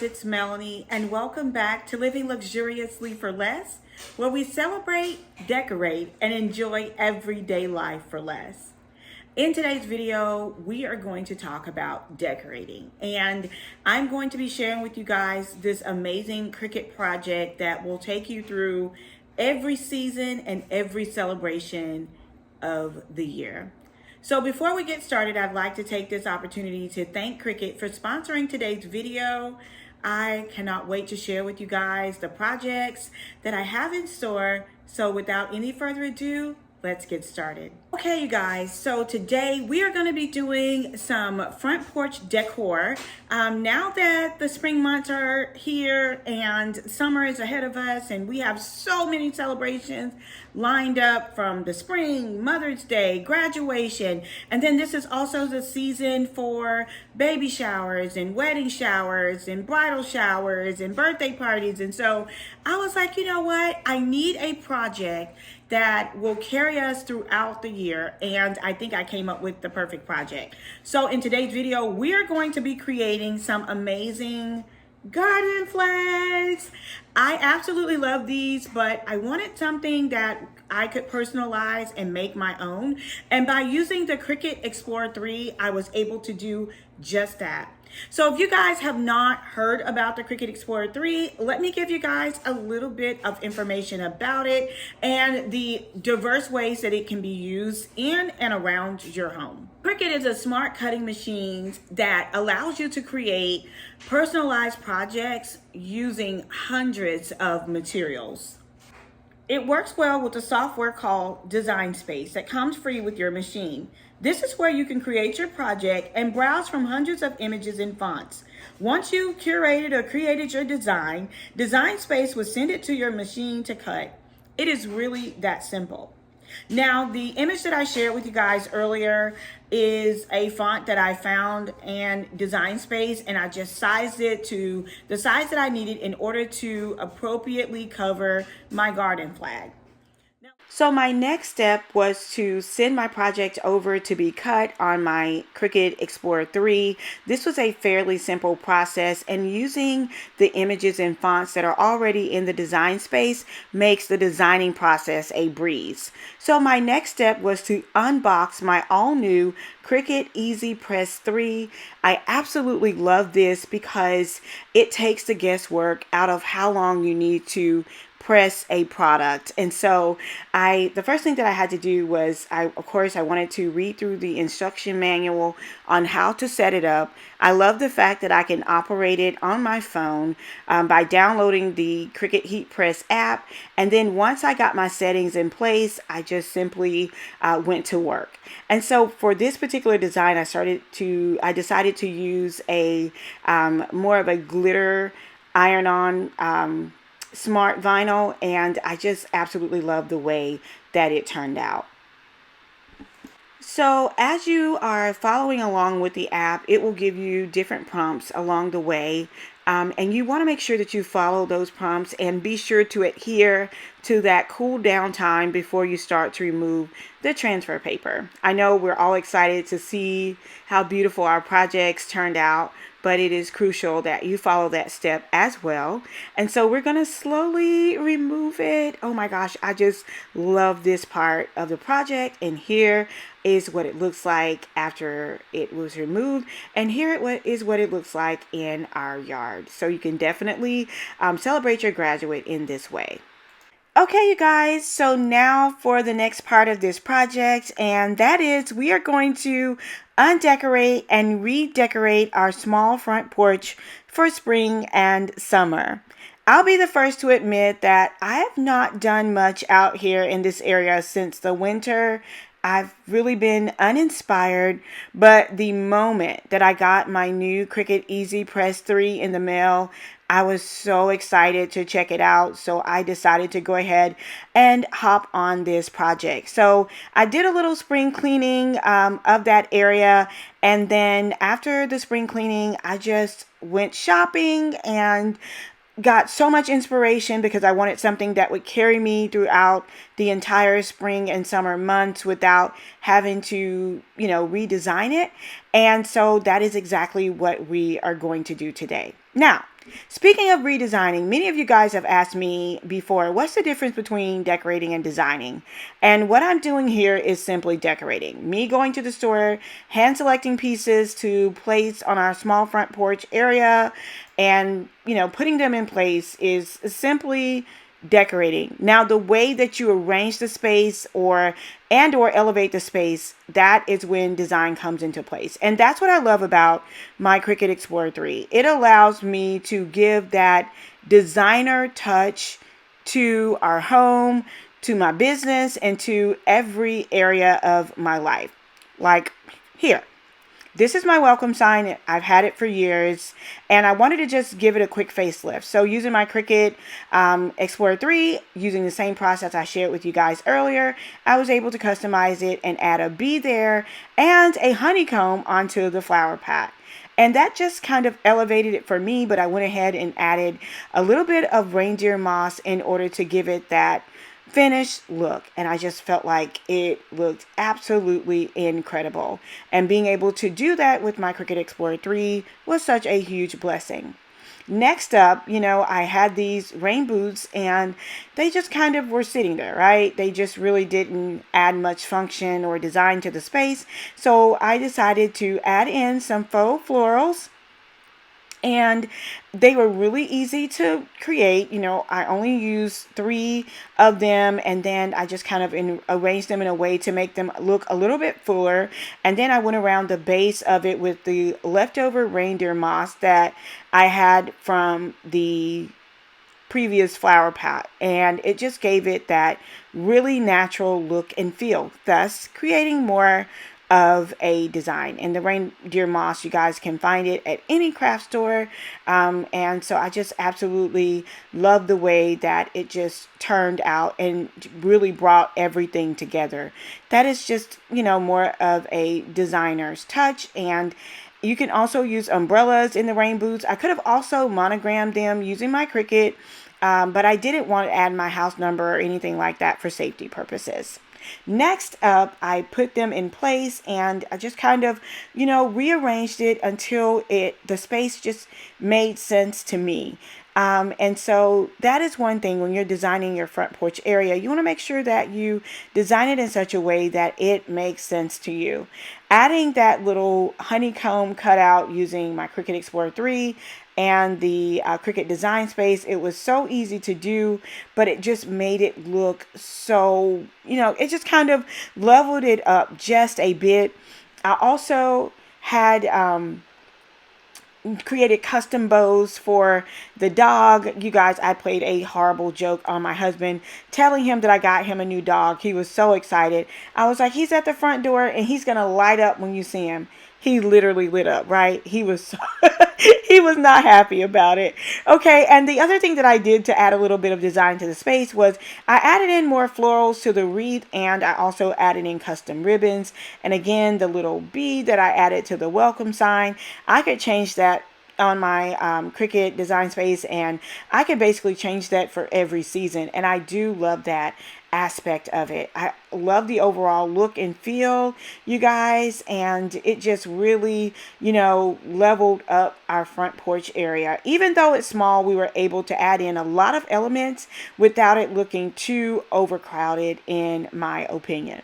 it's Melanie, and welcome back to Living Luxuriously for Less, where we celebrate, decorate, and enjoy everyday life for less. In today's video, we are going to talk about decorating, and I'm going to be sharing with you guys this amazing Cricut project that will take you through every season and every celebration of the year. So before we get started, I'd like to take this opportunity to thank Cricut for sponsoring today's video. I cannot wait to share with you guys the projects that I have in store. So without any further ado, let's get started. Okay, you guys, so today we are going to be doing some front porch decor. Now that the spring months are here and summer is ahead of us and we have so many celebrations lined up from the spring, Mother's Day, graduation, and then this is also the season for baby showers and wedding showers and bridal showers and birthday parties. And so I was like, you know what? I need a project that will carry us throughout the year, and I think I came up with the perfect project. So in today's video, we are going to be creating some amazing garden flags. I absolutely love these, but I wanted something that I could personalize and make my own. And by using the Cricut Explore 3, I was able to do just that. So if you guys have not heard about the Cricut Explore 3, let me give you guys a little bit of information about it and the diverse ways that it can be used in and around your home. Cricut is a smart cutting machine that allows you to create personalized projects using hundreds of materials. It works well with a software called Design Space that comes free with your machine. This is where you can create your project and browse from hundreds of images and fonts. Once you curated or created your design, Design Space will send it to your machine to cut. It is really that simple. Now, the image that I shared with you guys earlier is a font that I found in Design Space, and I just sized it to the size that I needed in order to appropriately cover my garden flag. So my next step was to send my project over to be cut on my Cricut Explore 3. This was a fairly simple process, and using the images and fonts that are already in the Design Space makes the designing process a breeze. So my next step was to unbox my all new Cricut Easy Press 3. I absolutely love this because it takes the guesswork out of how long you need to press a product. And so the first thing that I had to do was I wanted to read through the instruction manual on how to set it up. I love the fact that I can operate it on my phone by downloading the Cricut Heat Press app. And then once I got my settings in place, I just simply went to work. And so for this particular design, I decided to use a more of a glitter iron-on smart vinyl, and I just absolutely love the way that it turned out. So as you are following along with the app, it will give you different prompts along the way. And you want to make sure that you follow those prompts and be sure to adhere to that cool down time before you start to remove the transfer paper. I know we're all excited to see how beautiful our projects turned out, but it is crucial that you follow that step as well. And so we're going to slowly remove it. Oh my gosh, I just love this part of the project. And here is what it looks like after it was removed. And here is what it looks like in our yard. So you can definitely celebrate your graduate in this way. Okay, you guys, so now for the next part of this project, and that is we are going to undecorate and redecorate our small front porch for spring and summer. I'll be the first to admit that I have not done much out here in this area since the winter. I've really been uninspired, but the moment that I got my new Cricut Easy Press 3 in the mail, I was so excited to check it out. So I decided to go ahead and hop on this project. So I did a little spring cleaning of that area. And then after the spring cleaning, I just went shopping and got so much inspiration because I wanted something that would carry me throughout the entire spring and summer months without having to, redesign it. And so that is exactly what we are going to do today. Now, Speaking of redesigning, many of you guys have asked me before, what's the difference between decorating and designing? And what I'm doing here is simply decorating. Me going to the store, hand selecting pieces to place on our small front porch area, and, putting them in place is simply decorating. Now, the way that you arrange the space or elevate the space, that is when design comes into place. And that's what I love about my Cricut Explore 3. It allows me to give that designer touch to our home, to my business, and to every area of my life. Like here. This is my welcome sign. I've had it for years, and I wanted to just give it a quick facelift. So using my Cricut Explore 3, using the same process I shared with you guys earlier, I was able to customize it and add a bee there and a honeycomb onto the flower pot. And that just kind of elevated it for me, but I went ahead and added a little bit of reindeer moss in order to give it that finished look, and I just felt like it looked absolutely incredible, and being able to do that with my Cricut Explore 3 was such a huge blessing. Next up, I had these rain boots, and they just kind of were sitting there, right? They just really didn't add much function or design to the space, so I decided to add in some faux florals. And they were really easy to create. I only used 3 of them, and then I just kind of arranged them in a way to make them look a little bit fuller. And then I went around the base of it with the leftover reindeer moss that I had from the previous flower pot, and it just gave it that really natural look and feel, thus creating more of a design. And the reindeer moss, you guys can find it at any craft store, and so I just absolutely love the way that it just turned out and really brought everything together. That is just more of a designer's touch. And you can also use umbrellas in the rain boots. I could have also monogrammed them using my Cricut, but I didn't want to add my house number or anything like that for safety purposes. Next up, I put them in place, and I just kind of, rearranged it until the space just made sense to me. And so that is one thing when you're designing your front porch area. You want to make sure that you design it in such a way that it makes sense to you. Adding that little honeycomb cutout using my Cricut Explore 3 and the Cricut Design Space, it was so easy to do, but it just made it look so, it just kind of leveled it up just a bit. I also had created custom bows for the dog. You guys, I played a horrible joke on my husband, telling him that I got him a new dog. He was so excited. I was like, he's at the front door and he's gonna light up when you see him. He literally lit up, right? He was so he was not happy about it. Okay, and the other thing that I did to add a little bit of design to the space was I added in more florals to the wreath, and I also added in custom ribbons. And again, the little bead that I added to the welcome sign, I could change that on my Cricut Design Space, and I could basically change that for every season. And I do love that aspect of it. I love the overall look and feel, you guys, and it just really, leveled up our front porch area. Even though it's small, we were able to add in a lot of elements without it looking too overcrowded, in my opinion.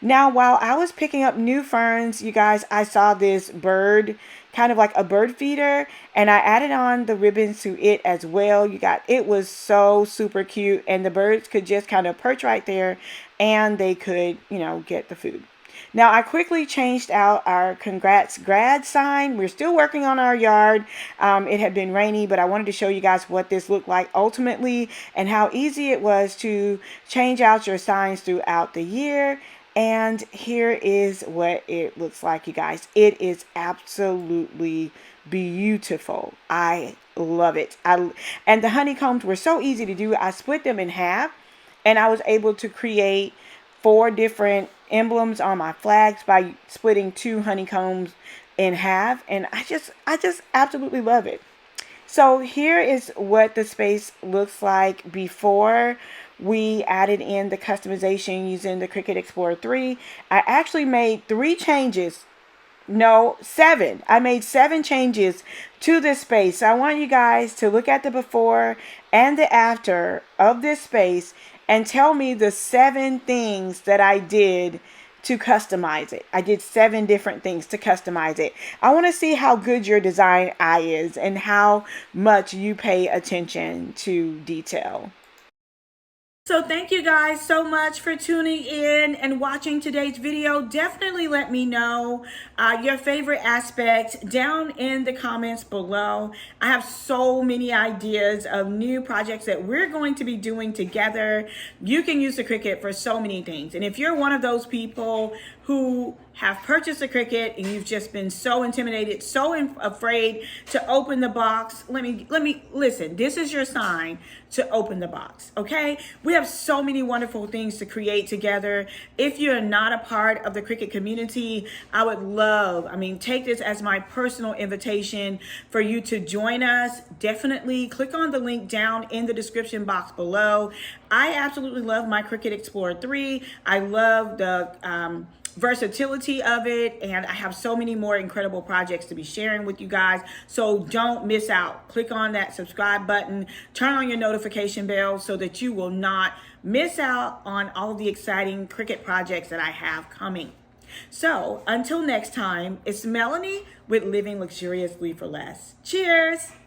Now, while I was picking up new ferns, you guys, I saw this bird, kind of like a bird feeder, and I added on the ribbons to it as well. It was so super cute, and the birds could just kind of perch right there, and they could, get the food. Now, I quickly changed out our congrats grad sign. We're still working on our yard. It had been rainy, but I wanted to show you guys what this looked like ultimately and how easy it was to change out your signs throughout the year. And here is what it looks like, you guys. It is absolutely beautiful. I love it. And the honeycombs were so easy to do. I split them in half, and I was able to create 4 different emblems on my flags by splitting 2 honeycombs in half. And I just absolutely love it. So here is what the space looks like before we added in the customization using the Cricut Explore 3. I actually made 3 changes no, 7. I made 7 changes to this space. So I want you guys to look at the before and the after of this space and tell me the 7 things that I did to customize it. I did 7 different things to customize it. I want to see how good your design eye is and how much you pay attention to detail. So thank you guys so much for tuning in and watching today's video. Definitely let me know your favorite aspect down in the comments below. I have so many ideas of new projects that we're going to be doing together. You can use the Cricut for so many things. And if you're one of those people who have purchased a Cricut and you've just been so intimidated, so afraid to open the box, let me listen. This is your sign to open the box, okay? We have so many wonderful things to create together. If you're not a part of the Cricut community, I would love, take this as my personal invitation for you to join us. Definitely click on the link down in the description box below. I absolutely love my Cricut Explore 3. I love the versatility of it, and I have so many more incredible projects to be sharing with you guys, so don't miss out. Click on that subscribe button, turn on your notification bell so that you will not miss out on all the exciting Cricut projects that I have coming. So until next time, it's Melanie with Living Luxuriously for Less. Cheers.